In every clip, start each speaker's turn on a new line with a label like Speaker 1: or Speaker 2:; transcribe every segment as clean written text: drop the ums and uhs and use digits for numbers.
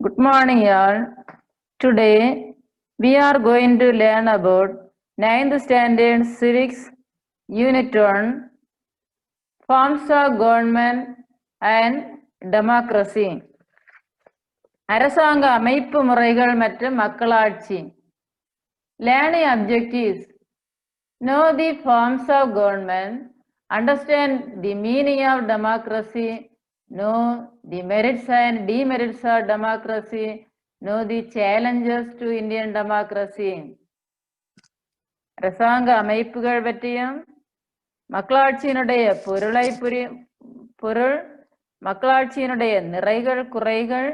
Speaker 1: Good morning, y'all. Today we are going to learn about 9th Standard Civics Unit 1 Forms of Government and Democracy. அரசாங்க அமைப்பு முறைகள் மற்றும் மக்களாட்சி. Learning objectives: know the forms of government, understand the meaning of democracy, know the merits and demerits of democracy, know the challenges to Indian democracy. அரசாங்க அமைப்புகள் பற்றியும் மக்களாட்சியினுடைய பொருள், மக்களாட்சியினுடைய நிறைகள் குறைகள்,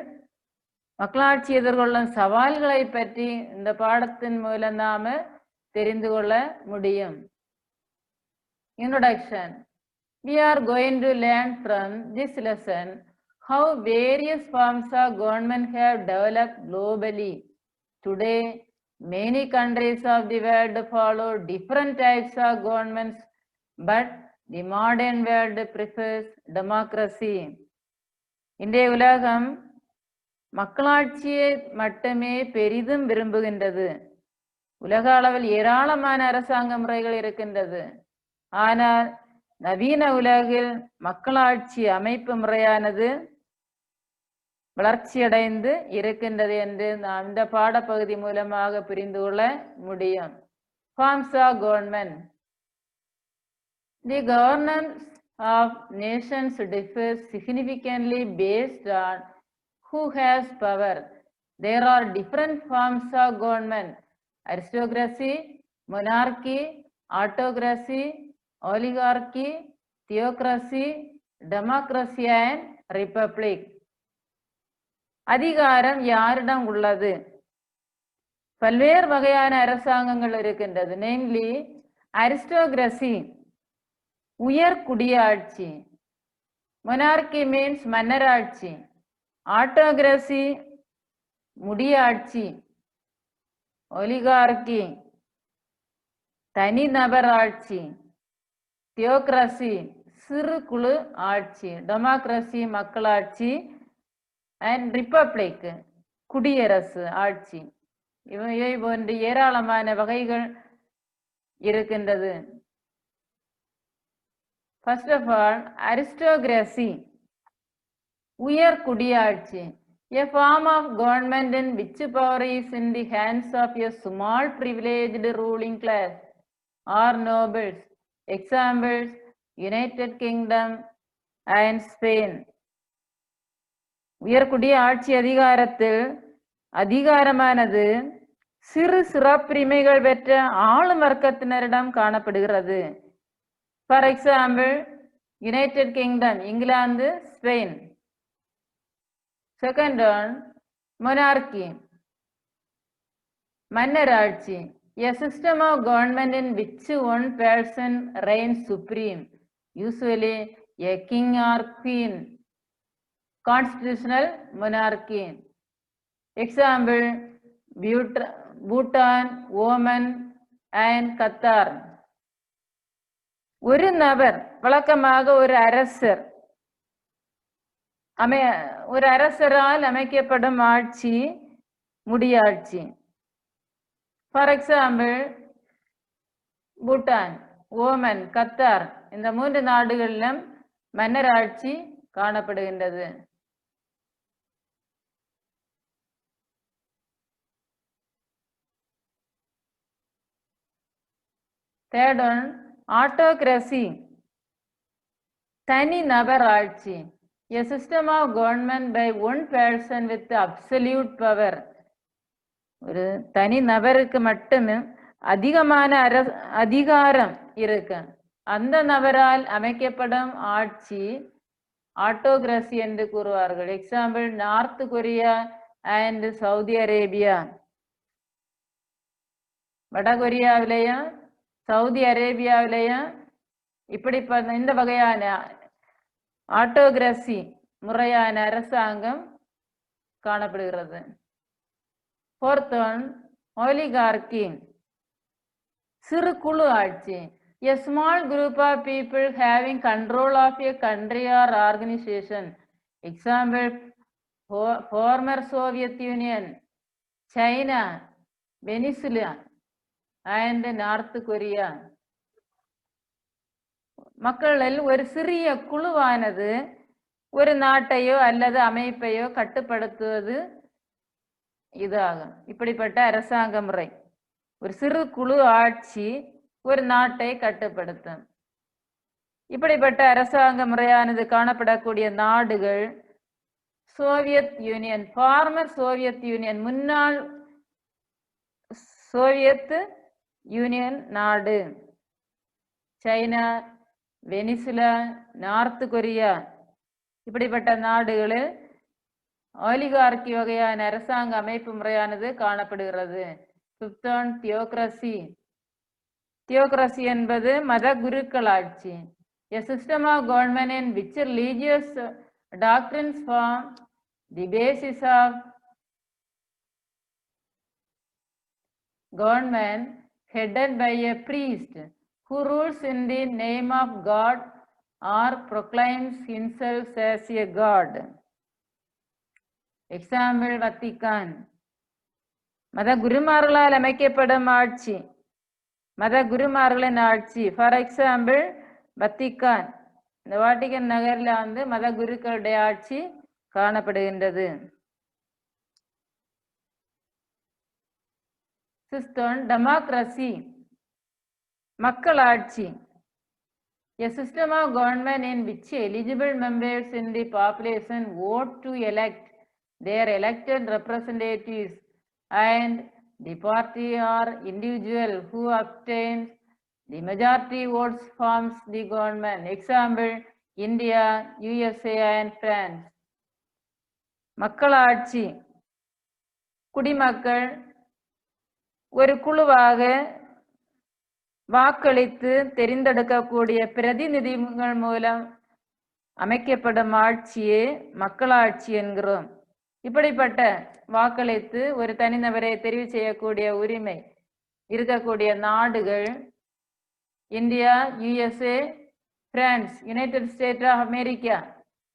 Speaker 1: மக்களாட்சி எதிர்கொள்ளும் சவால்களை பற்றி இந்த பாடத்தின் மூலம் நாம தெரிந்து கொள்ள முடியும். Introduction. We are going to learn from this lesson how various forms of government have developed globally. Today, many countries of the world follow different types of governments, but the modern world prefers democracy. இன்றைய உலகம் மக்களாட்சியை மட்டுமே பெரிதும் விரும்புகின்றது. உலக அளவில் ஏராளமான அரசாங்க முறைகள் இருக்கின்றது. ஆனால் நவீன உலகில் மக்களாட்சி அமைப்பு முறையானது வளர்ச்சியடைந்து இருக்கின்றது என்று நாம் இந்த பாடப்பகுதி மூலமாக புரிந்து கொள்ள முடியும். Forms of government. The governance of nations differs significantly based on who has power. There are different forms of government: aristocracy, monarchy, autocracy, oligarchy, theocracy, democracy and republic. அதிகாரம் யாரிடம் உள்ளது? பல்வேறு வகையான அரசாங்கங்கள் இருக்கின்றது. நேம்லி அரிஸ்டோகிரசி, உயர் குடியாட்சி. மொனார்கி மீன்ஸ் மன்னராட்சி. ஆட்டோகிரசி முடியாட்சி. ஒலிகார்கி தனிநபர் ஆட்சி. தியோக்ரசி சிறு குழு ஆட்சி. டெமோக்ரசி மக்களாட்சி. அண்ட் ரிப்பப்ளிக் குடியரசு ஆட்சி. இவை போன்று ஏராளமான வகைகள் இருக்கின்றது. ஃபர்ஸ்ட் ஆஃப் ஆல் அரிஸ்டோகிரசி, உயர் குடியாட்சி. A form of government in which power is in the hands of a small privileged ruling class or nobles. Examples: United Kingdom and Spain. உயர்குடிய ஆட்சி அதிகாரத்தில் அதிகாரமானது சிறு சிறப்புரிமைகள் பெற்ற ஆளும் வர்க்கத்தினரிடம் காணப்படுகிறது. For example, United kingdom England, Spain. Second one, monarchy, மன்னராட்சி. A system of government in which one person reigns supreme, usually a king or queen. Constitutional monarchy. Example: Bhutan, Oman and Qatar. ஒரு நபர், வழக்கமாக ஒரு அரசரால் அமைக்கப்படும் ஆட்சி முடியாட்சி. For example, Bhutan, Oman, Qatar இந்த 3 நாடுகளிலும் மன்னராட்சி காணப்படுகின்றது. Third one, autocracy, தனி நபர் ஆட்சி. A system of government by one person with absolute power. ஒரு தனி நபருக்கு மட்டுமே அதிகமான அதிகாரம் இருக்கு. அந்த நபரால் அமைக்கப்படும் ஆட்சி ஆட்டோகிரசி என்று கூறுவார்கள். Example: North Korea and Saudi Arabia. வடகொரியாவிலையும் சவுதி அரேபியாவிலையும் இப்படிப்பட்ட இந்த வகையான ஆட்டோகிரசி முறையான அரசாங்கம் காணப்படுகிறது. Fourth one, oligarchy, சிறு குழு ஆட்சி. A small group of people having control of a country or organization. Example: former Soviet Union, China, Venezuela, and North Korea. மக்களில் ஒரு சிறிய குழுவானது ஒரு நாட்டையோ அல்லது அமைப்பையோ கட்டுப்படுத்துவது இதாகும். இப்படிப்பட்ட அரசாங்க முறை, ஒரு சிறு குழு ஆட்சி ஒரு நாட்டை கட்டுப்படுத்தும். இப்படிப்பட்ட அரசாங்க முறையானது காணப்படக்கூடிய நாடுகள் Soviet Union, former Soviet Union, முன்னாள் சோவியத் யூனியன் நாடு, சைனா, வெனிசுலா, நார்த் கொரியா, இப்படிப்பட்ட நாடுகளில் ஆலிகார்கி வகையான அரசாங்க அமைப்பு முறையானது காணப்படுகிறது. தியோக்ரசி. தியோக்ரசி என்பது மத குருக்கள் ஆட்சி. A system of government in which religious doctrines form the basis of government, headed by a priest who rules in the name of God or proclaims himself as a god. Example, Vatican. மத குருமார்களால் அமைக்கப்படும் ஆட்சி, மத குருமார்களின் ஆட்சி. For example Vatican, இந்த Vatican நகரில் மத குருக்களுடைய ஆட்சி காணப்படுகின்றது. டெமோக்ரசி, மக்களாட்சி. A system of government in which eligible members in the population vote to elect their elected representatives and the party or individual who obtains the majority votes forms the government. Example, India, USA and France. மக்களாட்சி, குடிமக்கள் ஒரு குழுவாக வாக்களித்து தெரிந்தெடுக்கக்கூடிய பிரதிநிதிகள் மூலம் அமைக்கப்படும் ஆட்சியே மக்களாட்சி என்கிறோம். இப்படிப்பட்ட வாக்களித்து ஒரு தனிநபரை தெரிவு செய்யக்கூடிய உரிமை இருக்கக்கூடிய நாடுகள் India, USA, France, United States of America,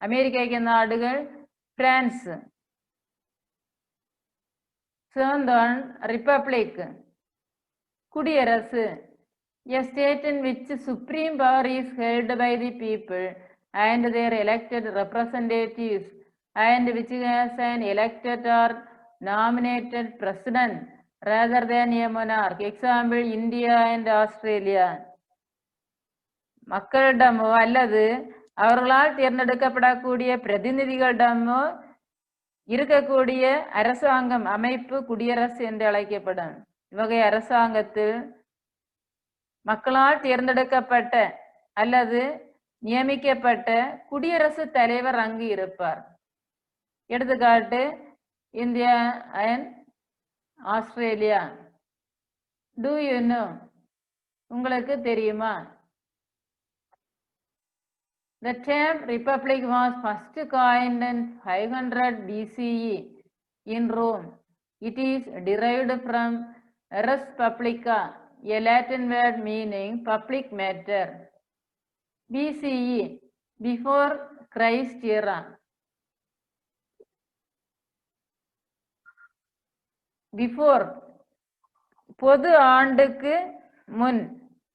Speaker 1: அமெரிக்க நாடுகள், பிரான்ஸ். ரிப்பப்ளிக், குடியரசு. A state in which supreme power is held by the people and their elected representatives and which has an elected or nominated president rather than a monarch. Example, India and Australia. மக்களிடமோ அல்லது அவர்களால் தேர்ந்தெடுக்கப்படக்கூடிய பிரதிநிதிகளிடமோ இருக்கக்கூடிய அரசாங்கம் அமைப்பு குடியரசு என்று அழைக்கப்படும். இவ்வகை அரசாங்கத்தில் மக்களால் தேர்ந்தெடுக்கப்பட்ட அல்லது நியமிக்கப்பட்ட குடியரசுத் தலைவர் அங்கு இருப்பார். எடுத்துக்காட்டு India and Australia. Do you know? உங்களுக்கு தெரியுமா? The term republic was first coined in 500 BCE in Rome. It is derived from res publica, a Latin word meaning public matter. BCE, before Christ era. Before, பொது ஆண்டுக்கு முன்,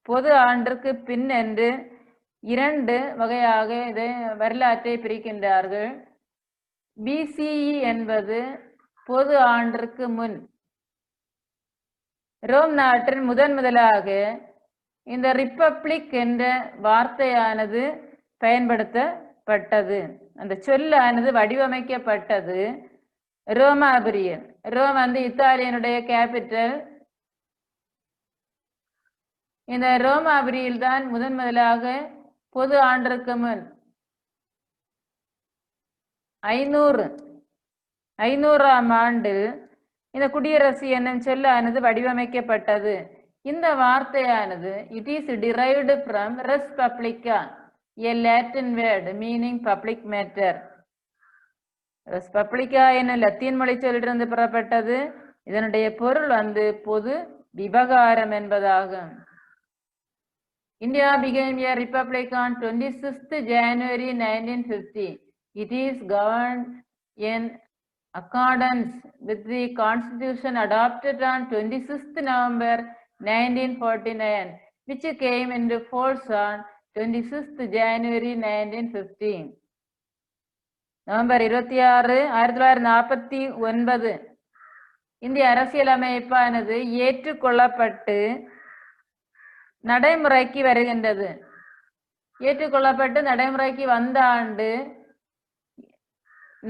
Speaker 1: பொது ஆண்டுக்கு பின் என்று இரண்டு வகையாக இதை வரலாற்றை பிரிக்கின்றார்கள். பிசிஇ என்பது பொது ஆண்டிற்கு முன். ரோம் நாட்டில் முதலாக இந்த ரிப்பப்ளிக் என்ற வார்த்தையானது பயன்படுத்தப்பட்டது. அந்த சொல்லானது வடிவமைக்கப்பட்டது ரோமாபுரியில். Rome இத்தாலியனுடைய capital. இந்த ரோமாபுரியில் தான் முதலாக பொது ஆண்டிற்கு முன் 500ஆம் ஆண்டில் இந்த குடியரசு என்னும் சொல்லானது வடிவமைக்கப்பட்டது. இந்த வார்த்தையானது it is derived from res publica, a Latin word meaning public matter. res publica என்னும் லத்தீன் மொழி சொல்லிலிருந்து பெறப்பட்டது. இதனுடைய பொருள் பொது விவகாரம் என்பதாகும். India became a republic on 26th January 1950. It is governed in accordance with the Constitution adopted on 26th November 1949, which came into force on 26th January 1915. November 26, 1949 இந்திய அரசியலமைப்பானது ஏற்றுக்கொள்ளப்பட்டு நடைமுறைக்கு வருகின்றது. ஏற்றுக்கொள்ளப்பட்டு நடைமுறைக்கு வந்த ஆண்டு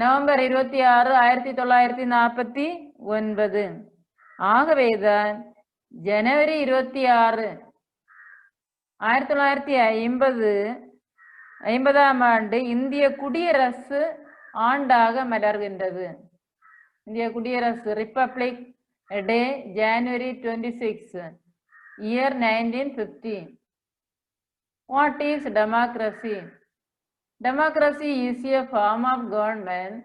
Speaker 1: நவம்பர் 26, 1949. ஆகவேதான் ஜனவரி 26, 1950 ஆண்டு இந்திய குடியரசு ஆண்டாக மலர்கின்றது. இந்திய குடியரசு republic day January 26, year 1950. What is democracy? Democracy is a form of government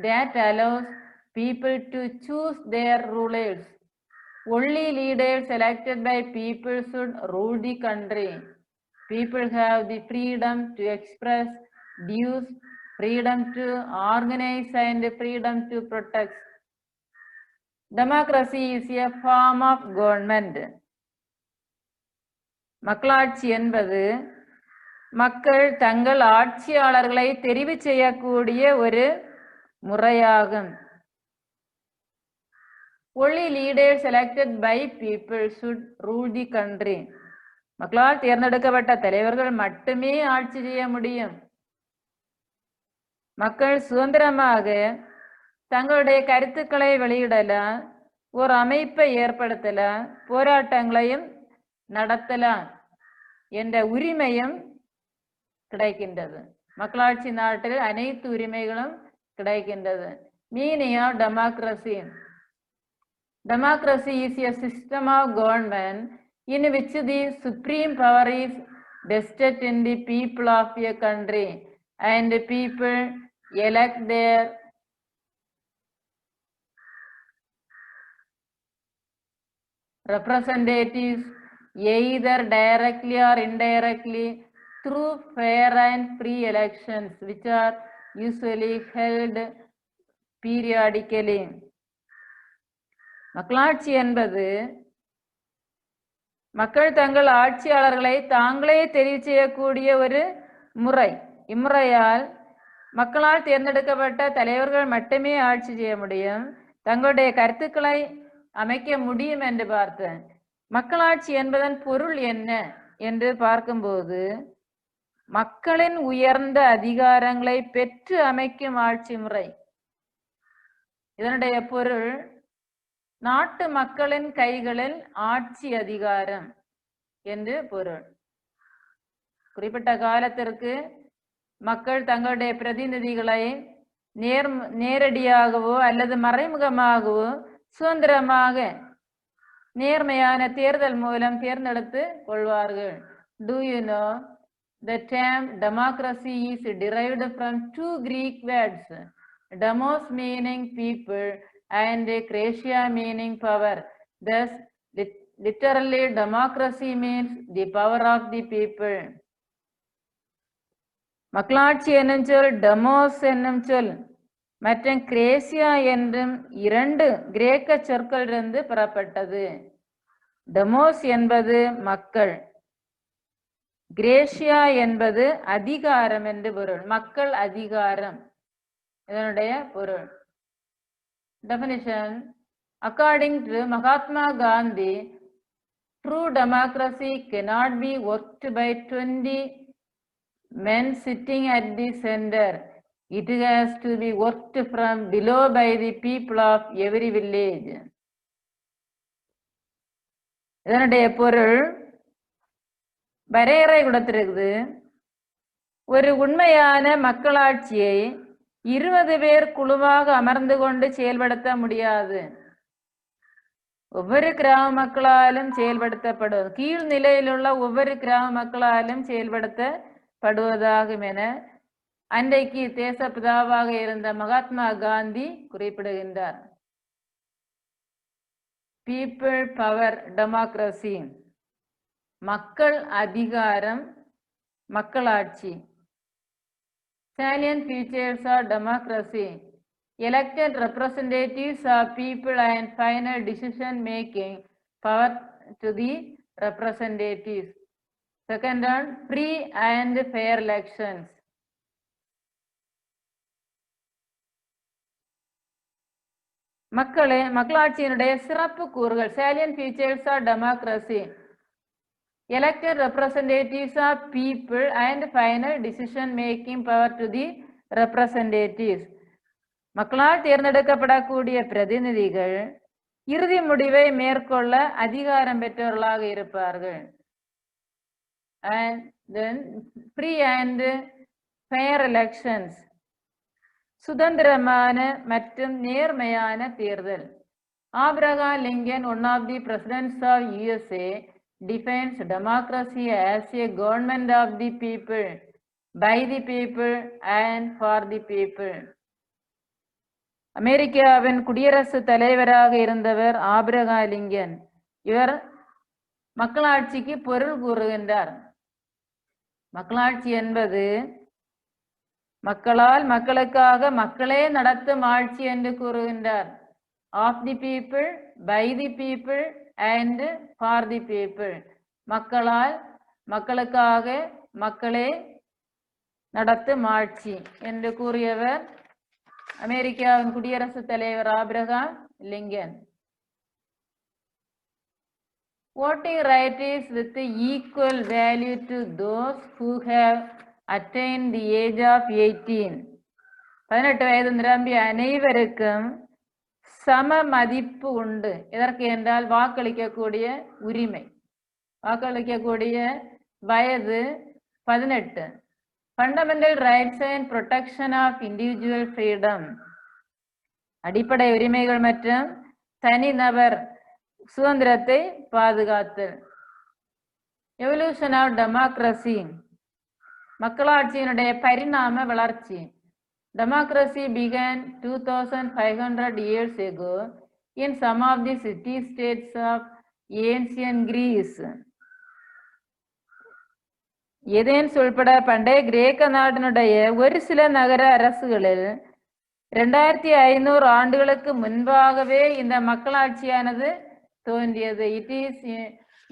Speaker 1: that allows people to choose their rulers. Only leaders elected by people should rule the country. People have the freedom to express views, freedom to organize, and freedom to protest. Democracy is a form of government. மக்களாட்சி என்பது மக்கள் தங்கள் ஆட்சியாளர்களை தெரிவு செய்யக்கூடிய ஒரு முறையாகும். Only leaders elected by people should rule the country. மக்களால் தேர்ந்தெடுக்கப்பட்ட தலைவர்கள் மட்டுமே ஆட்சி செய்ய முடியும். மக்கள் சுதந்திரமாக தங்களுடைய கருத்துக்களை வெளியிடலாம், ஒரு அமைப்பை ஏற்படுத்தலாம், போராட்டங்களையும் நடத்தலாம் என்ற உரிமையும் கிடைக்கின்றது. மக்களாட்சி நாட்டில் அனைத்து உரிமைகளும் கிடைக்கின்றது. Meaning of democracy. Democracy is a system of government in which the supreme power is vested in the people of a country, and the people elect their representatives either directly or indirectly through fair and free elections, which are usually held periodically. மக்களாட்சி என்பது மக்கள் தங்கள் ஆட்சியாளர்களை தாங்களே தெரிவு செய்யக்கூடிய ஒரு முறை. இம்முறையால் மக்களால் தேர்ந்தெடுக்கப்பட்ட தலைவர்கள் மட்டுமே ஆட்சி செய்ய முடியும், தங்களுடைய கருத்துக்களை அமைக்க முடியும் என்று பார்த்தேன். மக்களாட்சி என்பதன் பொருள் என்ன என்று பார்க்கும்போது, மக்களின் உயர்ந்த அதிகாரங்களை பெற்று அமைக்கும் ஆட்சி முறை. இதனுடைய பொருள் நாட்டு மக்களின் கைகளில் ஆட்சி அதிகாரம் என்று பொருள். குறிப்பிட்ட காலத்திற்கு மக்கள் தங்களுடைய பிரதிநிதிகளை நேரடியாகவோ அல்லது மறைமுகமாகவோ சுதந்திரமாக நேர்மையான தேர்தல் மூலம் தேர்ந்தெடுத்து கொள்வார்கள். Do you know the term democracy is derived from two Greek words, demos meaning people and kratia meaning power. Thus, literally democracy means the power of the people. மக்களாட்சி என்னும் சொல் டெமோஸ் என்னும் சொல் மற்றும் கிரேசியா என்றும் இரண்டு கிரேக்க சொற்களிலிருந்து பெறப்பட்டது. டெமோஸ் என்பது மக்கள், கிரேசியா என்பது அதிகாரம் என்று பொருள். மக்கள் அதிகாரம் இதனுடைய பொருள். Definition: according to Mahatma Gandhi, true democracy cannot be worked by 20 men sitting at the center. It has to be worked from below by the people of every village. இதனுடைய பொருள் வரையறை கொடுத்திருக்குது. ஒரு உண்மையான மக்களாட்சியை 20 பேர் குழுவாக அமர்ந்து கொண்டு செயல்படுத்த முடியாது. ஒவ்வொரு கிராம மக்களாலும் செயல்படுத்தப்படுவது, கீழ் நிலையில் உள்ள ஒவ்வொரு கிராம மக்களாலும் செயல்படுத்தப்படுவதாகும் என அன்றைக்கு தேசப்பிதாவாக இருந்த மகாத்மா காந்தி குறிப்பிடுகின்றார். பீப்புள் பவர் டெமோக்ரசி, மக்கள் அதிகாரம் மக்களாட்சி. Salient features of democracy: elected representatives of people and final decision making power to the representatives. Second one, free and fair elections. மக்களாட்சியினுடைய சிறப்பு கூறுகள், salient features of democracy. Elected representatives of people and final decision making power to the representatives. மக்களால் தேர்ந்தெடுக்கப்படக்கூடிய பிரதிநிதிகள் இறுதி முடிவை மேற்கொள்ள அதிகாரம் பெற்றவர்களாக இருப்பார்கள். And then free and fair elections. சுதந்திரமான மற்றும் நேர்மையான தேர்தல். Abraham Lincoln, one of the presidents of USA, defines democracy as a government of the people, by the people and for the people. அமெரிக்காவின் குடியரசுத் தலைவராக இருந்தவர் ஆப்ரஹாம் லிங்கன். இவர் மக்களாட்சிக்கு பொருள் கூறுகின்றார். மக்களாட்சி என்பது மக்களால் மக்களுக்காக மக்களே நடத்தும் ஆட்சி என்று கூறுகின்றார். Of the people, by the people and for the people. மக்களால் மக்களுக்காக மக்களே நடத்தும் ஆட்சி என்று கூறியவர் அமெரிக்காவின் குடியரசுத் தலைவர் Abraham Lincoln. Voting right is with equal value to those who have attained the age of 18. 18 வயது நிரம்பிய அனைவருக்கும் சம மதிப்பு உண்டு. எதற்கு என்றால் வாக்களிக்கக்கூடிய உரிமை. வாக்களிக்கக்கூடிய வயது 18. Fundamental rights and protection of individual freedom. அடிப்படை உரிமைகள் மற்றும் தனிநபர் சுதந்திரத்தை பாதுகாத்தல். Evolution of democracy. மக்களாட்சியினுடைய பரிணாம வளர்ச்சி. Democracy began 2500 years ago in some of the city-states of ancient Greece. Athens உள்பட பண்டைய கிரேக்க நாட்டினுடைய ஒரு சில நகர அரசுகளில் 2500 ஆண்டுகளுக்கு முன்பாகவே இந்த மக்களாட்சியானது தோன்றியது. It is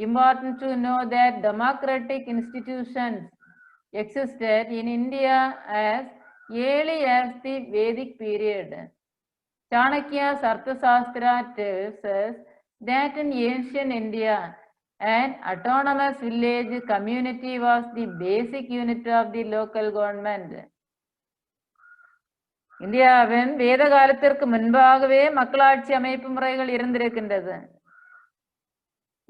Speaker 1: important to know that democratic institutions existed in India as early as the Vedic period. Chanakya's Arthashastra tells us that in ancient India, an autonomous village community was the basic unit of the local government. இந்தியாவின் வேத காலத்திற்கு முன்பாகவே மக்களாட்சி அமைப்பு முறைகள் இருந்திருக்கின்றது.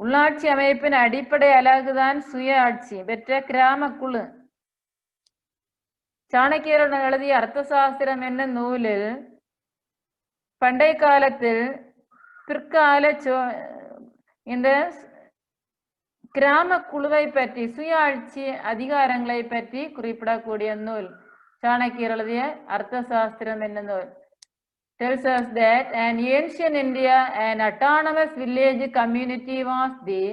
Speaker 1: உள்ளாட்சி அமைப்பின் அடிப்படை அலகுதான் சுய ஆட்சி பெற்ற கிராம குழு. சாணக்கியருடன் எழுதிய அர்த்தசாஸ்திரம் என்னும் நூலில் பண்டை காலத்தில் பிற்கால இந்த கிராம குழுவை பற்றி சுயாட்சி அதிகாரங்களை பற்றி குறிப்பிடக்கூடிய நூல் சாணக்கியர் எழுதிய அர்த்தசாஸ்திரம் என்னும் நூல். Tells us that in ancient India, an autonomous village community was the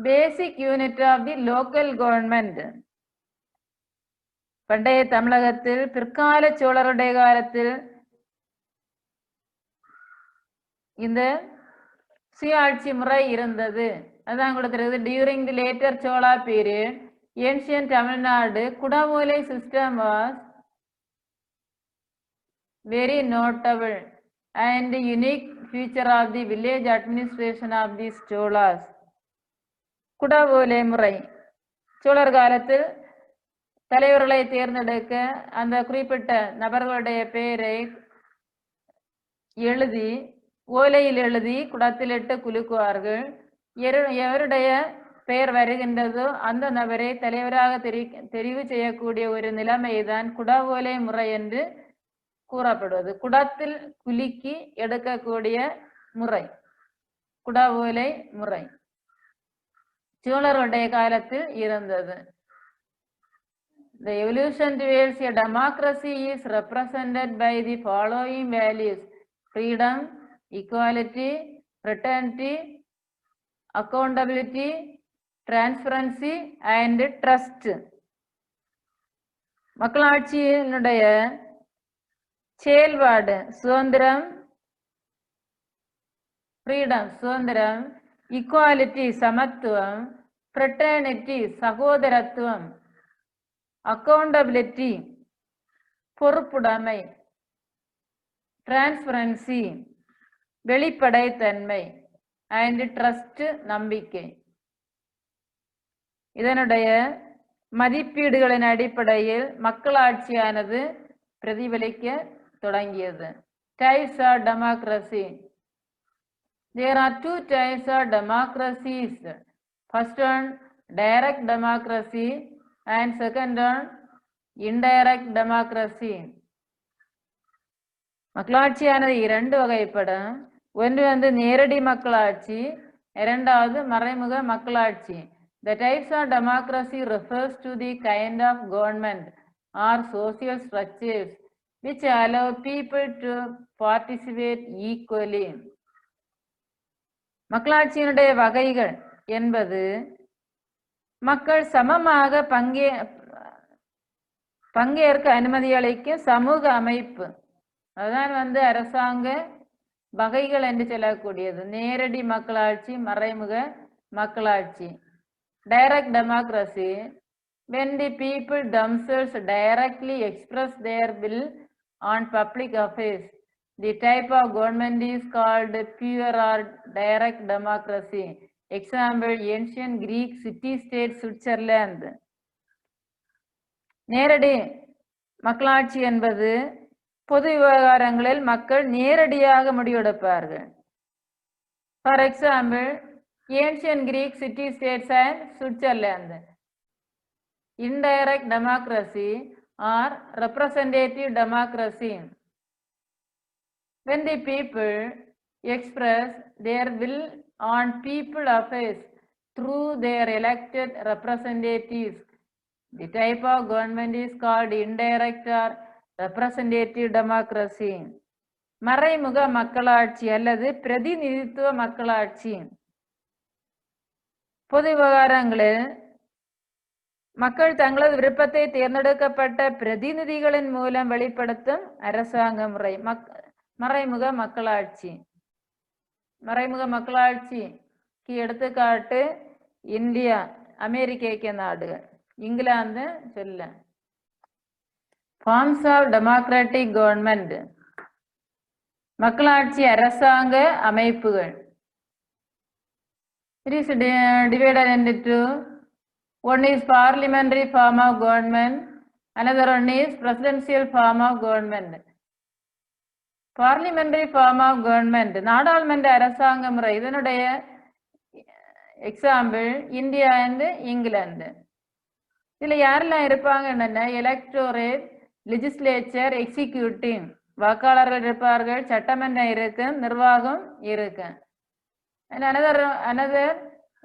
Speaker 1: basic unit of the local government. பண்டைய தமிழகத்தில் பிற்கால சோழருடைய காலத்தில் இந்த சுயாட்சி முறை இருந்தது. அதான் கொடுத்திருக்குது. During the later Chola period, ancient Tamil Nadu Kudavole system was very notable and unique feature of the village administration of these Cholas. Kudavole முறை சோழர் காலத்தில் தலைவர்களை தேர்ந்தெடுக்க அந்த குறிப்பிட்ட நபர்களுடைய பெயரை எழுதி ஓலையில் எழுதி குடத்திலிட்டு குலுக்குவார்கள். எவருடைய பெயர் வருகின்றதோ அந்த நபரை தலைவராக தெரிவு செய்யக்கூடிய ஒரு நிலைமைதான் குடவோலை முறை என்று கூறப்படுவது. குடத்தில் குலுக்கி எடுக்கக்கூடிய முறை குடவோலை முறை சோழருடைய காலத்தில் இருந்தது. The evolution towards a democracy is represented by the following values: freedom, equality, fraternity, accountability, transparency and trust. மக்களாட்சியினுடைய செயல்பாடு சுதந்திரம், ஃப்ரீடம் சுதந்திரம், ஈக்குவாலிட்டி சமத்துவம், ஃப்ரெட்டர்னிட்டி சகோதரத்துவம், அக்கௌண்டபிலிட்டி பொறுப்புடைமை, டிரான்ஸ்பரன்சி வெளிப்படைத்தன்மை அண்ட் ட்ரஸ்ட் நம்பிக்கை. இதனுடைய மதிப்பீடுகளின் அடிப்படையில் மக்களாட்சியானது பிரதிபலிக்க தொடங்கியது. Types of democracy. There are two types of democracies. First one, direct democracy, and second one, indirect democracy. மக்களாட்சியானது இரண்டு வகைப்படும். ஒன்று நேரடி மக்களாட்சி, இரண்டாவது மறைமுக மக்களாட்சி. The types of democracy refers to the kind of government or social structures which allow people to participate equally. மக்களாட்சியினுடைய வகைகள் என்பது மக்கள் சமமாக பங்கேற்க அனுமதி அளிக்கும் சமூக அமைப்பு. அதுதான் அரசாங்க வகைகள் என்று சொல்லக்கூடியது. நேரடி மக்களாட்சி, மறைமுக மக்களாட்சி. Direct democracy, when the people themselves directly express their will on public affairs. The type of government is called pure or direct democracy. Example, ancient Greek city-state Switzerland. நேரடி மக்களாட்சி என்பது பொது விவகாரங்களில் மக்கள் நேரடியாக முடிவெடுப்பார்கள். For example, ancient Greek city-states and Switzerland. Indirect democracy or representative democracy. When the people express their will on people affairs through their elected representatives, the type of government is called indirect or representative democracy. மறைமுக மக்களாட்சி அல்லது பிரதிநிதித்துவ மக்களாட்சி. பொது விவகாரங்களில் மக்கள் தங்களது விருப்பத்தை தேர்ந்தெடுக்கப்பட்ட பிரதிநிதிகளின் மூலம் வெளிப்படுத்தும் அரசாங்க முறை மறைமுக மக்களாட்சி. மறைமுக மக்களாட்சிக்கு எடுத்துக்காட்டு இந்தியா, அமெரிக்க ஐக்கிய நாடுகள், இங்கிலாந்து சொல்ல. Forms of democratic government. மக்களாட்சி அரசாங்க அமைப்புகள். It is divided into two. One is parliamentary form of government, another one is presidential form of government. Parliamentary form of government, நாடாளுமன்ற அரசாங்க முறை. இதனுடைய எக்ஸாம்பிள் இந்தியா அண்ட் இங்கிலாந்து. இதுல யாரெல்லாம் இருப்பாங்கன்னா எலக்டோரேட், லெஜிஸ்லேச்சர், எக்ஸிக்யூட்டிவ். வாக்காளர்கள் இருப்பார்கள், சட்டமன்றம் இருக்கு, நிர்வாகம் இருக்கு. And another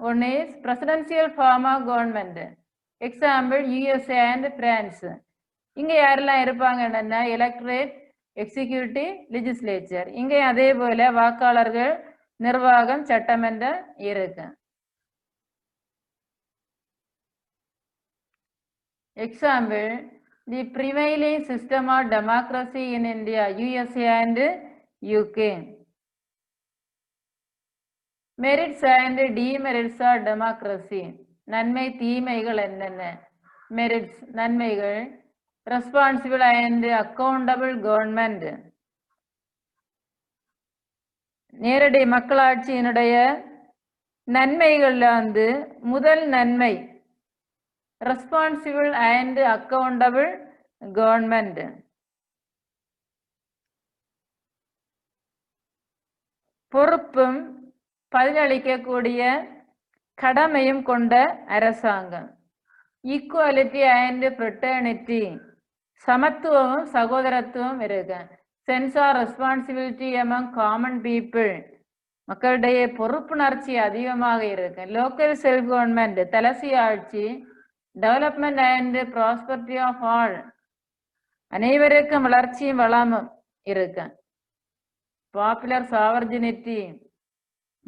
Speaker 1: one is presidential form of government. Example, USA and France. இங்க யாரெல்லாம் இருப்பாங்கன்னா எலக்டரேட், எக்ஸிக்யூட்டிவ், லெஜிஸ்லேச்சர். இங்கே அதே போல வாக்காளர்கள், நிர்வாகம், சட்டமன்றம் இருக்கு. Example, the prevailing system of democracy in India, USA and UK. Merits and demerits of democracy. நன்மை தீமைகள் என்னென்ன? மெரிட்ஸ் நன்மைகள். Responsible and accountable government. நேரடி மக்களாட்சியினுடைய நன்மைகள்ல முதல் நன்மை ரெஸ்பான்சிபிள் அண்ட் அக்கௌண்டபிள் கவர்மெண்ட். பொறுப்பும் பதிலளிக்கக்கூடிய கடமையும் கொண்ட அரசாங்கம். ஈக்குவாலிட்டி அண்ட் ஃப்ரெட்டர்னிட்டி, சமத்துவமும் சகோதரத்துவம் இருக்கு. Sense of responsibility among common people, மக்களுடைய பொறுப்புணர்ச்சி அதிகமாக இருக்கு. லோக்கல் செல்ஃப் கவர்மெண்ட், தலசி ஆட்சி. Development and prosperity of all, அனைவருக்கும் வளர்ச்சியும் வளமும் இருக்கு. பாப்புலர் சாவர்ஜினிட்டி,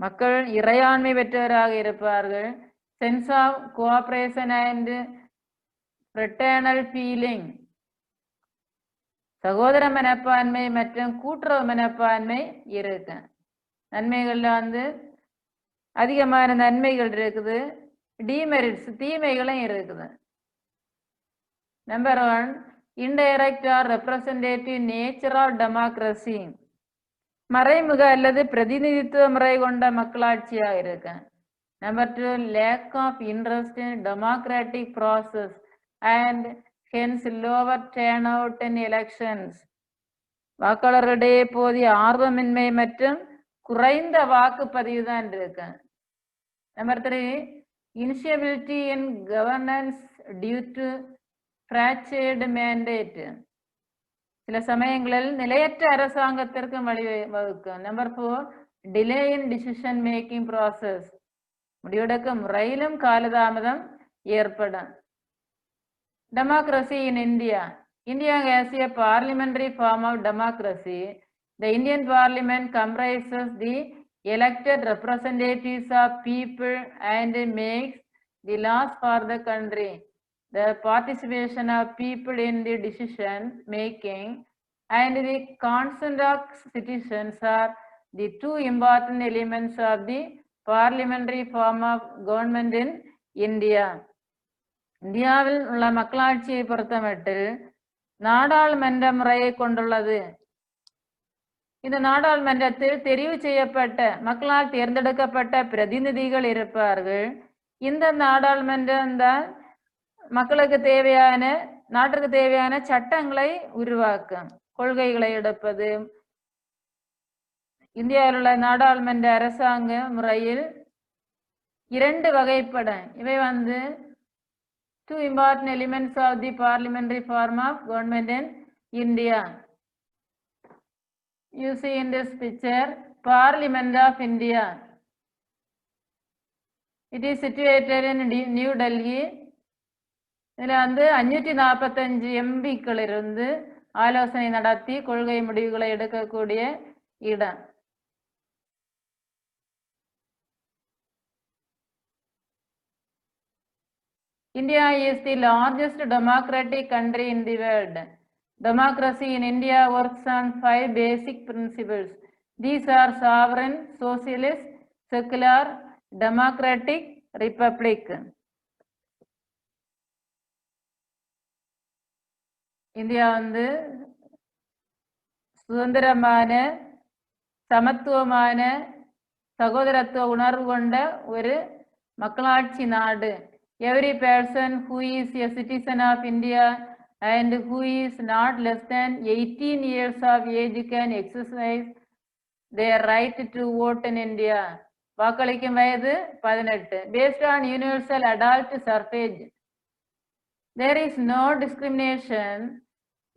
Speaker 1: மக்கள் இறையாண்மை பெற்றவராக இருப்பார்கள். Sense of cooperation and fraternal feeling, சகோதர மனப்பான்மை மற்றும் கூட்டுறவு மனப்பான்மை இருக்கு. நன்மைகள்ல வந்து அதிகமான நன்மைகள் இருக்குது, டிமெரிட்ஸ் தீமைகளும் இருக்குது. Number 1, indirect or representative nature of democracy, மறைமுக அல்லது பிரதிநிதித்துவ முறை கொண்ட மக்களாட்சியா இருக்கு. Number 2, lack of interest in democratic process and hence lower turnout in elections, வாக்காளர்களிடையே போதிய ஆர்வமின்மை மற்றும் குறைந்த வாக்குப்பதிவு தான் இருக்கு. Number 3, instability in governance due to fractured mandate, சில சமயங்களில் நிலையற்ற அரசாங்கத்திற்கு வழிவகுக்கும். Number 4, delay in decision making process, முடிவெடுக்கும் முறையிலும் காலதாமதம் ஏற்படும். Democracy in India. India has a parliamentary form of democracy. The Indian Parliament comprises the elected representatives of people and makes the laws for the country. The participation of people in the decision making and the consent of citizens are the two important elements of the parliamentary form of government in India. இந்தியாவில் உள்ள மக்களாட்சியை பொறுத்தமட்டில் நாடாளுமன்ற முறையை கொண்டுள்ளது. இந்த நாடாளுமன்றத்தில் தெரிவு செய்யப்பட்ட மக்களால் தேர்ந்தெடுக்கப்பட்ட பிரதிநிதிகள் இருப்பார்கள். இந்த நாடாளுமன்றம் தான் மக்களுக்கு தேவையான, நாட்டுக்கு தேவையான சட்டங்களை உருவாக்கும், கொள்கைகளை எடுப்பது. இந்தியாவில் உள்ள நாடாளுமன்ற அரசாங்க முறையில் 2 வகைப்படும். இவை வந்து two important elements of the parliamentary form of government in India. You see in this picture, Parliament of India. It is situated in New Delhi. இதில் வந்து 545 எம்பிக்கள் இருந்து ஆலோசனை நடத்தி கொள்கை முடிவுகளை எடுக்கக்கூடிய இடம். India is the largest democratic country in the world. Democracy in India works on 5 basic principles. These are sovereign, socialist, secular, democratic, republic. India வந்து சுதந்திரமான, சமத்துவமான, சகோதரத்துவ உணர்வு கொண்ட ஒரு மக்களாட்சி நாடு. Every person who is a citizen of India and who is not less than 18 years of age can exercise their right to vote in India. வாக்களிக்கும் வயது 18. Based on universal adult suffrage, there is no discrimination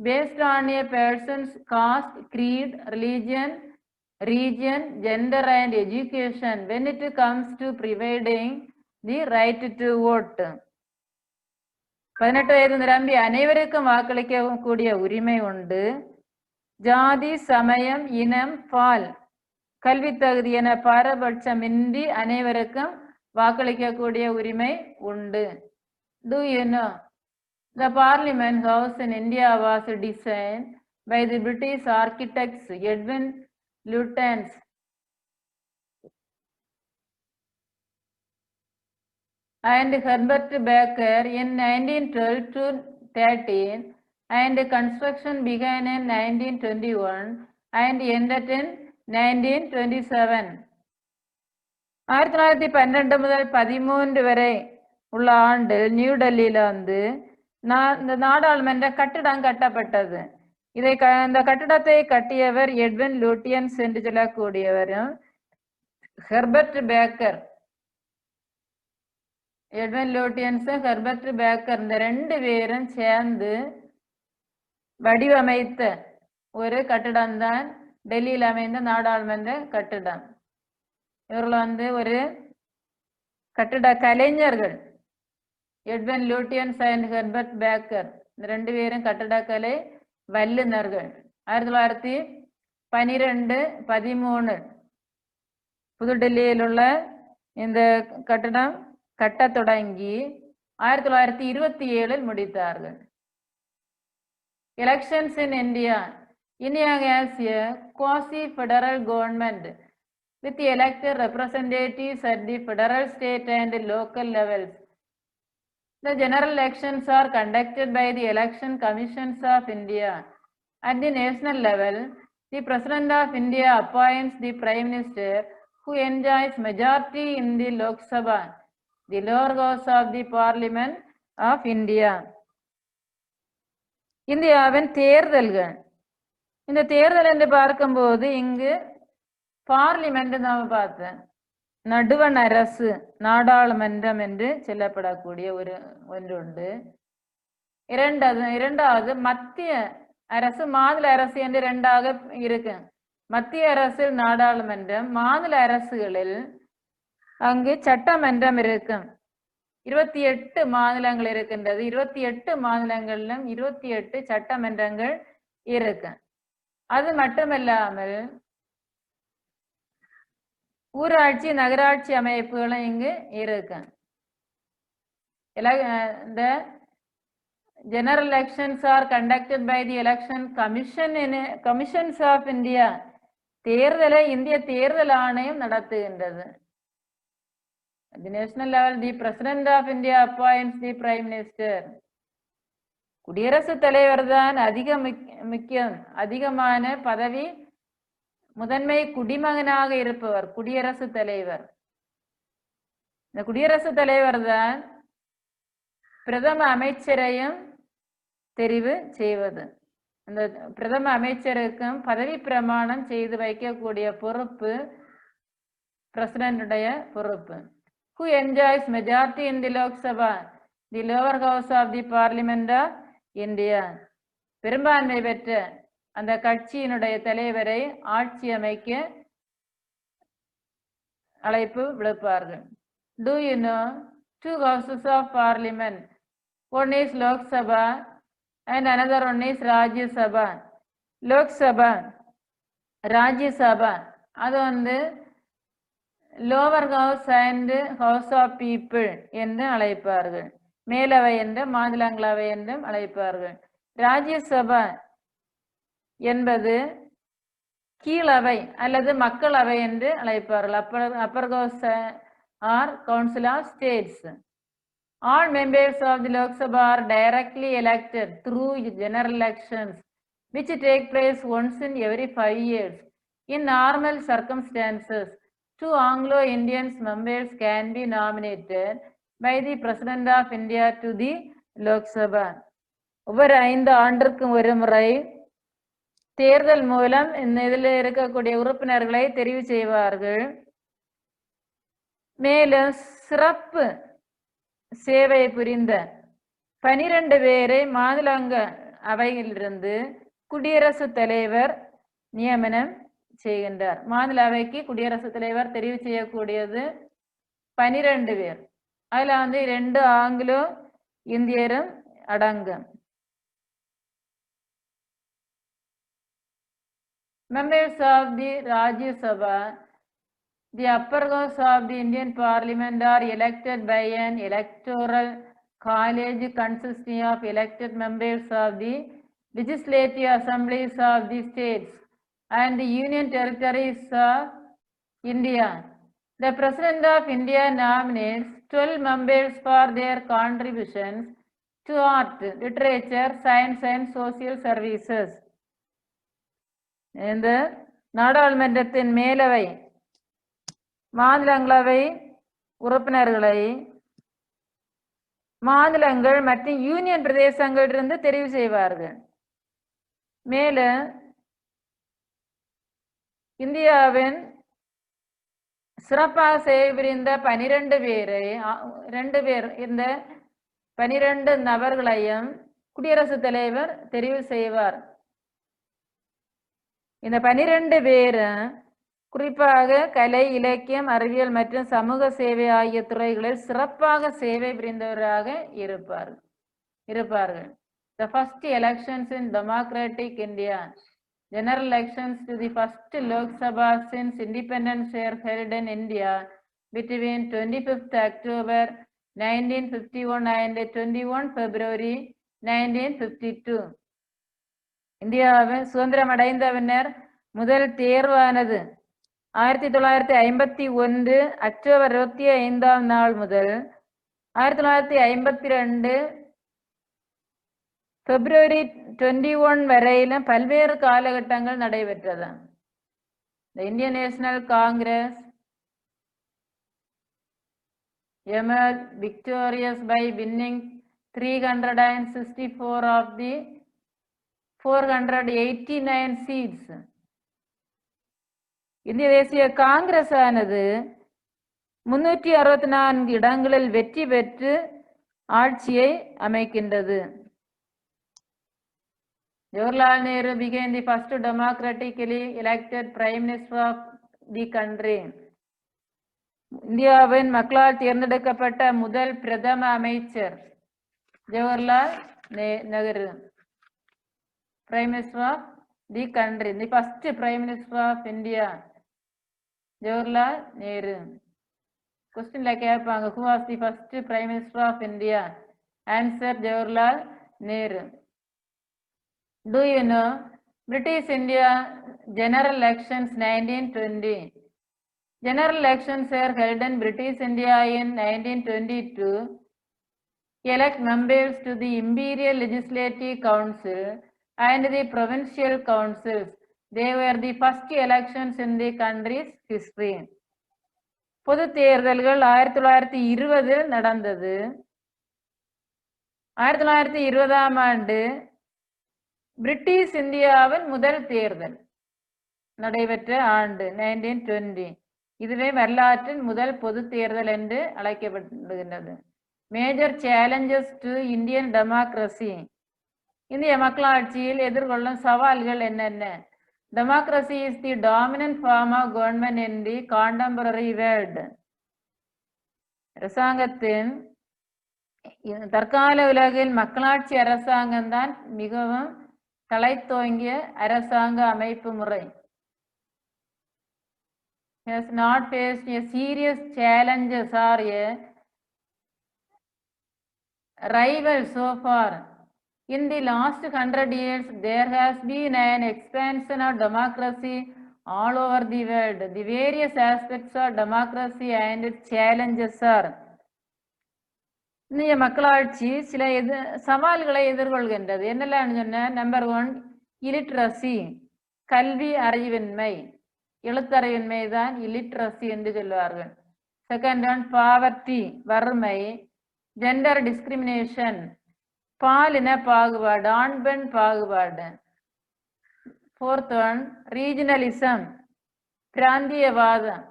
Speaker 1: based on a person's caste, creed, religion, region, gender and education when it comes to providing the right to vote. 18 வயது நிரம்பி அனைவருக்கும் வாக்களிக்கக்கூடிய உரிமை உண்டு. ஜாதி, சமயம், இனம், பால், கல்வி தகுதி என பாரபட்சமின்றி அனைவருக்கும் வாக்களிக்கக்கூடிய உரிமை உண்டு. Do you know? The Parliament House in India was designed by the British architects Edwin Lutyens. And Herbert Baker in 1912 to 13, and construction began in 1921 and ended in 1927. 1912 முதல் 13 வரை உள்ள ஆண்டில் நியூ டெல்லியில வந்து இந்த நாடாளுமன்ற கட்டிடம் கட்டப்பட்டது. இந்த கட்டிடத்தை கட்டியவர் எட்வின் லூட்டியன்ஸ் என்று சொல்லக்கூடியவரும் ஹெர்பர்ட் பேக்கர். எட்வின் லூட்டியன்ஸும் ஹெர்பர்ட் பேக்கர் இந்த 2 பேரும் சேர்ந்து வடிவமைத்த ஒரு கட்டிடம் தான் டெல்லியில் அமைந்த நாடாளுமன்ற கட்டிடம். இவர்கள் வந்து ஒரு கட்டிட கலைஞர்கள். Edwin Lutyens and Herbert Baker இந்த 2 பேரும் கட்டிடக்கலை வல்லுநர்கள். 1912, 13 புதுடெல்லியில் உள்ள இந்த கட்டிடம் கட்ட தொடங்கி 1927 முடித்தார்கள். Elections in India. India has a quasi-federal government with elected representatives at the federal, state and local levels. The general elections are conducted by the Election Commissions of India. At the national level, the President of India appoints the Prime Minister, who enjoys majority in the Lok Sabha, the lower house of the Parliament of India. இந்தியாவின் தேர்தல்கள். இந்த தேர்தல் என்று பார்க்கும்போது இங்கு parliament நாம பார்த்தேன், நடுவண் அரசு, நாடாளுமன்றம் என்று சொல்லப்படக்கூடிய ஒன்றுண்டு. இரண்டாவது மத்திய அரசு, மாநில அரசு என்று இரண்டாக இருக்கு. மத்திய அரசில் நாடாளுமன்றம், மாநில அரசுகளில் அங்கு சட்டமன்றம் இருக்கும். 28 மாநிலங்கள் இருக்கின்றது. 28 மாநிலங்களிலும் 28 சட்டமன்றங்கள் இருக்கு. அது மட்டுமல்லாமல் ஊராட்சி, நகராட்சி அமைப்புகளும் இங்கு இருக்கு. The general elections are conducted by the Election Commissions of India. தேர்தலை இந்திய தேர்தல் ஆணையம் நடத்துகின்றது. At the national level, the President of India appoints the Prime Minister. குடியரசுத் தலைவர் தான் அதிகமான பதவி, முதன்மை குடிமகனாக இருப்பவர் குடியரசுத் தலைவர். இந்த குடியரசுத் தலைவர் தான் பிரதம அமைச்சரையும் தெரிவு செய்வது. இந்த பிரதம அமைச்சருக்கும் பதவி பிரமாணம் செய்து வைக்கக்கூடிய பொறுப்பு பிரசிடென்டுடைய பொறுப்பு. Who enjoys majority in the Lok Sabha, the lower house of the Parliament of India. பெரும்பான்மை பெற்ற அந்த கட்சியினுடைய தலைவரை ஆட்சி அமைக்க அழைப்பு விடுப்பார்கள். Do you know 2 houses of Parliament? One is Lok Sabha and another one is Rajya Sabha. Lok Sabha, Rajya Sabha, அது lower house and house of people என்று அழைப்பார்கள். மேலவை என்றும் மாநிலங்களவை என்றும் அழைப்பார்கள். ராஜ்யசபா என்பது கீழவை அல்லது மக்களவை என்று அழைப்பார்கள். upper house or council of states. All members of the Lok Sabha are directly elected through general elections, which take place once in every 5 years. In normal circumstances, 2 Anglo-Indian members can be nominated by the President of India to the Lok Sabha. ஒவ்வொரு 5 ஆண்டிற்கும் ஒரு முறை தேர்தல் மூலம் இதில் இருக்கக்கூடிய உறுப்பினர்களை தெரிவு செய்வார்கள். மேலும் சிறப்பு சேவை புரிந்த 12 பேரை மாநிலங்க அவையிலிருந்து குடியரசுத் தலைவர் நியமனம் செய்கின்றார். மாநில அவைக்கு குடியரசுத் தலைவர் தெரிவு செய்யக்கூடியது 12 பேர். அதுல 2 ஆங்கிலோ இந்தியரும் அடங்கும். Members of the Rajya Sabha, the upper house of the Indian Parliament, are elected by an electoral college consisting of elected members of the legislative assemblies of the states and the union territories of India. The President of India nominates 12 members for their contributions to art, literature, science and social services. இந்த நாடாளுமன்றத்தின் மேலவை, மாநிலங்களவை உறுப்பினர்களை மாநிலங்கள் மற்றும் union பிரதேசங்களிலிருந்து தெரிவு செய்வார்கள். மேலும் இந்தியாவின் சிறப்பாக சேவை புரிந்த 12 பேரை 2 பேர், இந்த 12 நபர்களையும் குடியரசுத் தலைவர் தெரிவு செய்வார். இந்த 12 பேரும் குறிப்பாக கலை, இலக்கியம், அறிவியல் மற்றும் சமூக சேவை ஆகிய துறைகளில் சிறப்பாக சேவை புரிந்தவராக இருப்பார்கள். The first elections in democratic India. General elections to the first Lok Sabha since independence were held in India between 25th October 1951 and 21 February 1952. இந்தியாவின் சுதந்திரம் அடைந்த பின்னர் முதல் தேர்வானது 1951 அக்டோபர் 25ஆம் நாள் முதல் 1952 பிப்ரவரி 21 வரையிலும் பல்வேறு காலகட்டங்கள் நடைபெற்றது. The Indian National Congress emerged victorious by winning 364 of the 489 seats. இந்திய தேசிய காங்கிரஸ் ஆனது 364 இடங்களில் வெற்றி பெற்று ஆட்சியை அமைக்கின்றது. Jawaharlal Nehru became the first democratically elected Prime Minister of the country. இந்தியாவின் மக்களால் தேர்ந்தெடுக்கப்பட்ட முதல் பிரதம அமைச்சர் Jawaharlal Nehru. Prime Minister of the country, the first Prime Minister of India, Jawaharlal Nehru. Question like கேட்பாங்க, who was the first Prime Minister of India? Answer Jawaharlal Nehru. Do you know British India general elections 1920? General elections were held in British India in 1922. Elect members to the Imperial Legislative Council and the provincial councils. They were the first elections in the country's history. பொது தேர்தல்கள் 1920 நடந்தது. 1920ஆம் ஆண்டு British இந்தியாவின் முதல் தேர்தல் நடைபெற்ற ஆண்டு 1920. இதுவே வரலாற்றின் முதல் பொது தேர்தல் என்று அழைக்கப்படுகின்றது. Major challenges to Indian democracy. இந்திய மக்களாட்சியில் எதிர்கொள்ளும் சவால்கள் என்னென்ன? Democracy is the dominant form of government in the contemporary world. அரசாங்கத்தின் தற்கால உலகில் மக்களாட்சி அரசாங்கம் தான் மிகவும் தலைத்தோங்கிய அரசாங்க அமைப்பு முறை. Has not faced a serious challenges or a rival so far. In the last 100 years, there has been an expansion of democracy all over the world. The various aspects of democracy and its challenges are. இந்திய மக்களாட்சி சில சவால்களை எதிர்கொள்கின்றது. என்னெல்லாம் சொன்ன? Number 1 இல்லிட்ரசி, கல்வி அறிவின்மை. எழுத்தறிவின்மை தான் இல்லிட்ரசி என்று சொல்வார்கள். செகண்ட் ஒன் பாவர்ட்டி, வறுமை. ஜெண்டர் டிஸ்கிரிமினேஷன், பாலின பாகுபாடு, ஆண் பெண் பாகுபாடு. ஃபோர்த் ஒன் ரீஜனலிசம், பிராந்தியவாதம்,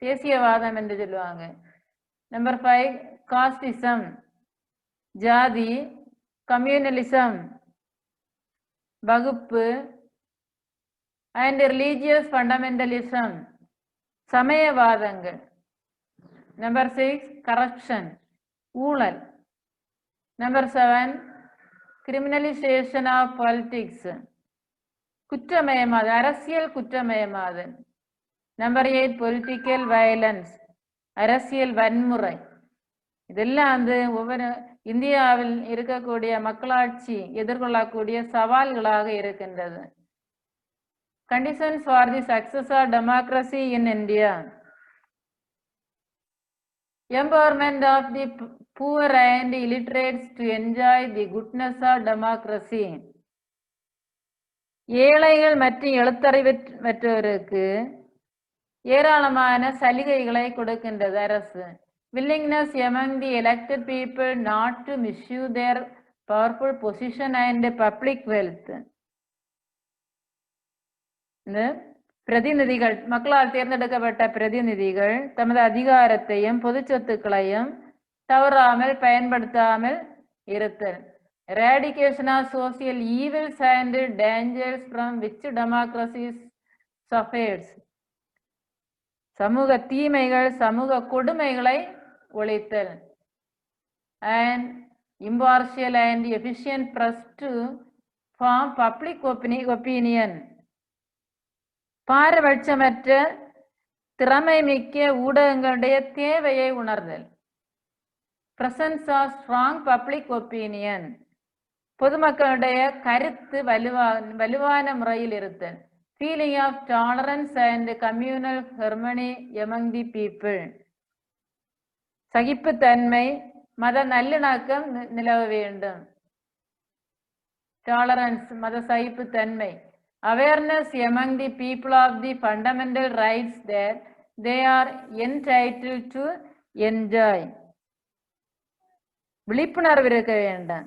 Speaker 1: தேசியவாதம் என்று சொல்லுவாங்க. நம்பர் 5 காஸ்டிசம், ஜாதி. கம்யூனலிசம், வகுப்பு. அண்ட் ரிலீஜியஸ் ஃபண்டமெண்டலிசம், சமயவாதங்கள். நம்பர் 6 கரப்ஷன், ஊழல். நம்பர் 7 கிரிமினலைசேஷன் ஆஃப் பாலிடிக்ஸ், குற்றமயமாதல், அரசியல் குற்றமயமாதல். நம்பர் 8 பொலிட்டிக்கல் வயலன்ஸ், அரசியல் வன்முறை. இதெல்லாம் ஒவ்வொரு இந்தியாவில் இருக்கக்கூடிய மக்களாட்சி எதிர்கொள்ளக்கூடிய சவால்களாக இருக்கின்றது. Conditions for the success of democracy in India. Empowerment of the poor and illiterates to enjoy the goodness of democracy. ஏழைகள் மற்றும் எழுத்தறிவற்றோருக்கு ஏராளமான சலுகைகளை கொடுக்கின்றது அரசு. Willingness among the elected people not to misuse their powerful position and public wealth. பிரதிநிதிகள், மக்களால் தேர்ந்தெடுக்கப்பட்ட பிரதிநிதிகள் தமது அதிகாரத்தையும் பொது சொத்துக்களையும் தவறாமல் பயன்படுத்தாமல் இருத்தல். Eradication of social evils and dangers from which democracy suffers. சமூக தீமைகள், சமூக கொடுமைகளை ஒழித்தல். And impartial and efficient press to form public opinion. பாரபட்சமற்ற திறமை மிக்க ஊடகங்களுடைய தேவையை உணர்தல். Presence of strong public opinion. பொதுமக்களுடைய கருத்து வலுவான முறையில் இருத்தல். Feeling of tolerance and communal harmony among the people. சகிப்புத்தன்மை, மத நல்லிணக்கம் நிலவ வேண்டும். Tolerance, மத சகிப்புத்தன்மை. Awareness among the people of the fundamental rights that they are entitled to enjoy. விழிப்புணர்வு இருக்க வேண்டும்.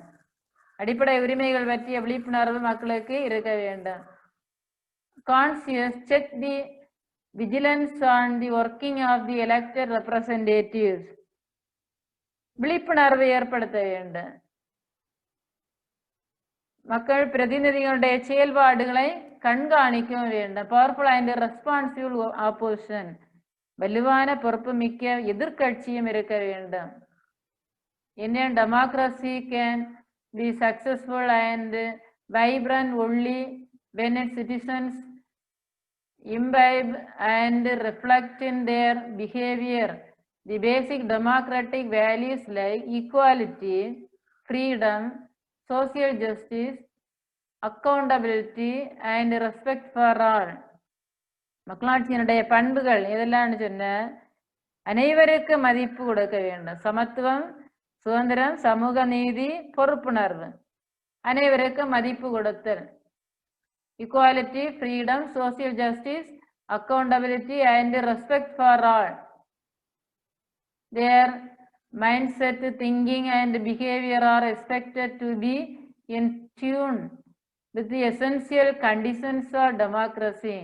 Speaker 1: அடிப்படை உரிமைகள் பற்றிய விழிப்புணர்வு மக்களுக்கு இருக்க வேண்டும். Conscious, check the vigilance on the working of the elected representatives. விழிப்புணர்வு ஏற்படுத்த வேண்டும். மக்கள் பிரதிநிதிகளுடைய செயல்பாடுகளை கண்காணிக்க வேண்டும். பவர்ஃபுல் அண்ட் ரெஸ்பான்சிபிள் ஆப்போசிஷன், வலுவான பொறுப்பு மிக்க எதிர்கட்சியும் இருக்க வேண்டும். Indian democracy can be successful and vibrant only when its citizens imbibe and reflect in their behavior the basic democratic values like equality, freedom, social justice, accountability and respect for all. மக்களாட்சியினுடைய பண்புகள் எதெல்லாம் சொன்ன, அனைவருக்கு மதிப்பு கொடுக்க வேண்டும். சமத்துவம், சுதந்திரம், சமூக நீதி, பொறுப்புணர்வு, அனைவருக்கு மதிப்பு கொடுத்தல். Equality, freedom, social justice, accountability and respect for all. Their mindset, thinking and behavior are expected to be in tune with the essential conditions of democracy.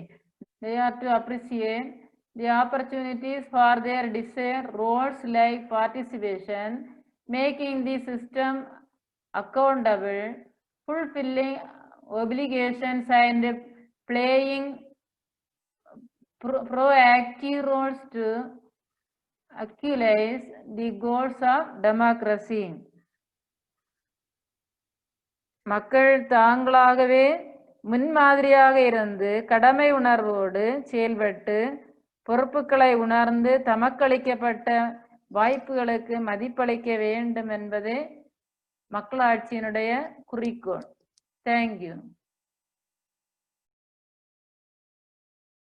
Speaker 1: They are to appreciate the opportunities for their desired roles like participation, making the system accountable, fulfilling obligations and playing proactive roles to actualize the goals of democracy. மக்கள் தாங்களாகவே முன்மாதிரியாக இருந்து கடமை உணர்வோடு செயல்பட்டு பொறுப்புகளை உணர்ந்து தமக்களிக்கப்பட்ட வாய்ப்புகளுக்கு மதிப்பளிக்க வேண்டும் என்பதே மக்களாட்சியினுடைய குறிக்கோள். Thank you.